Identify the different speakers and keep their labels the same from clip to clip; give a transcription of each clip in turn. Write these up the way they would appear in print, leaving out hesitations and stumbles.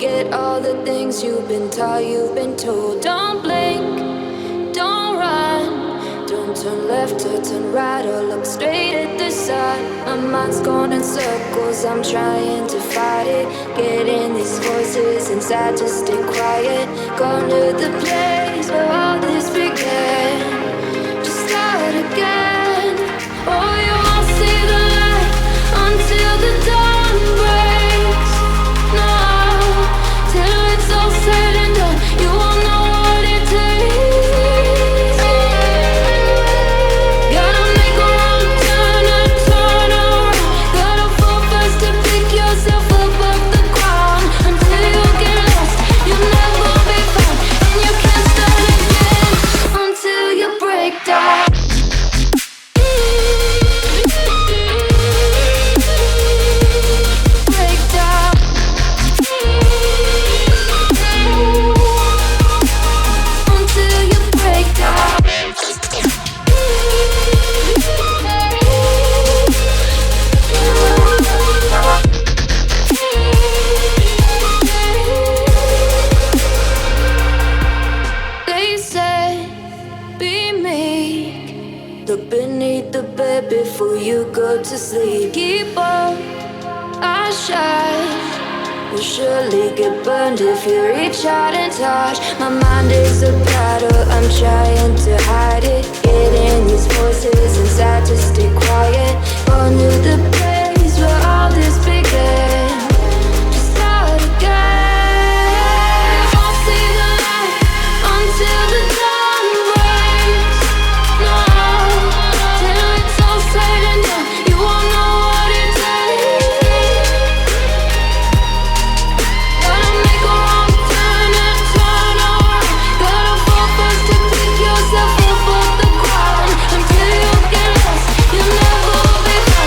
Speaker 1: Forget all the things you've been taught, you've been told. Don't blink, don't run, don't turn left or turn right or look straight at the sun. My mind's going in circles, I'm trying to fight it. Getting these voices inside to stay quiet. Gone to the place where all this began. Just start again. Oh, you won't see the light until the dawn breaks. No, till it's all said and done, you won't know what it takes. Gotta make a wrong turn and turn around. Gotta fall fast to pick yourself up off the ground. Until you get lost, you'll never be found. And you can't start again until you break down. Break down. Until you break down. They said, be meek. Look beneath the bed before you go to sleep. Keep on, I shine. You'll surely get burned if you reach out and touch. My mind is a battle, I'm trying to hide it. Getting these voices inside to stay quiet. On to the place where all this began. Just start again. Won't see the light until the dawn breaks. No, till it's all said and done, you won't know what it takes. Gotta make a wrong turn and turn around. Gotta fall fast to pick yourself up off the ground. Until you get lost, you'll never be found.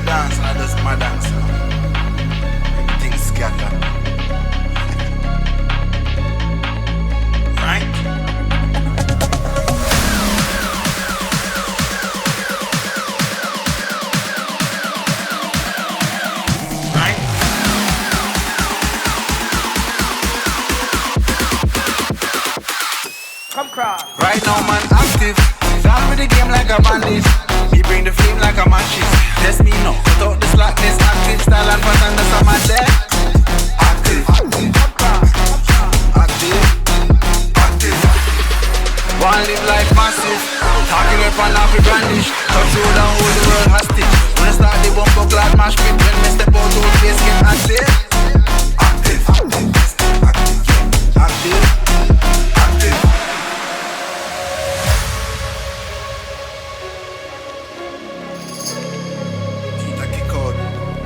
Speaker 2: dance and I just my dance. Everything scatter. Right? Right?
Speaker 3: Come cross.
Speaker 2: Right now man active. Down with the game like a bandit. Me bring the flame like a matches. Test me no, without the slackness. Active style and pattern, that's how I'm there. Active. Active. Active. One live life massive. Talking up and off with brandish. Touch road and hold the world hostage. When I start the bumper glad mash pit. When me step out old face get active. Active. Active. Active. Active.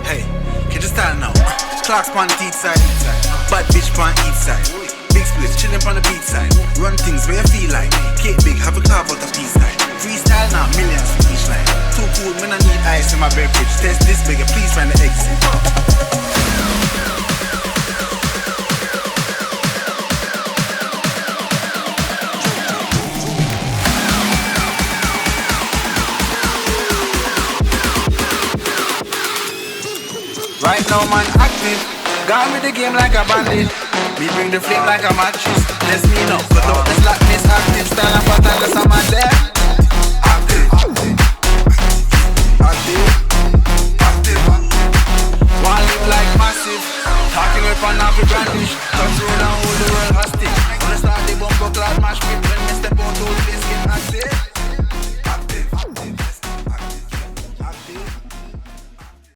Speaker 2: Hey, can you style now? Clocks on the each side, bad bitch on each side. Big splits chillin' on the beach side. Run things where you feel like. Cake big, have a carve out a peace line. Freestyle now, millions for each line. Too cool, when I need ice in my beverage. Test this bigger, please find the exit. Right now man active. Gone with the game like a bandit. Me bring the flame like a mattress. Let's me know, but out the slackness active. Style and pattern, that's how I'm there.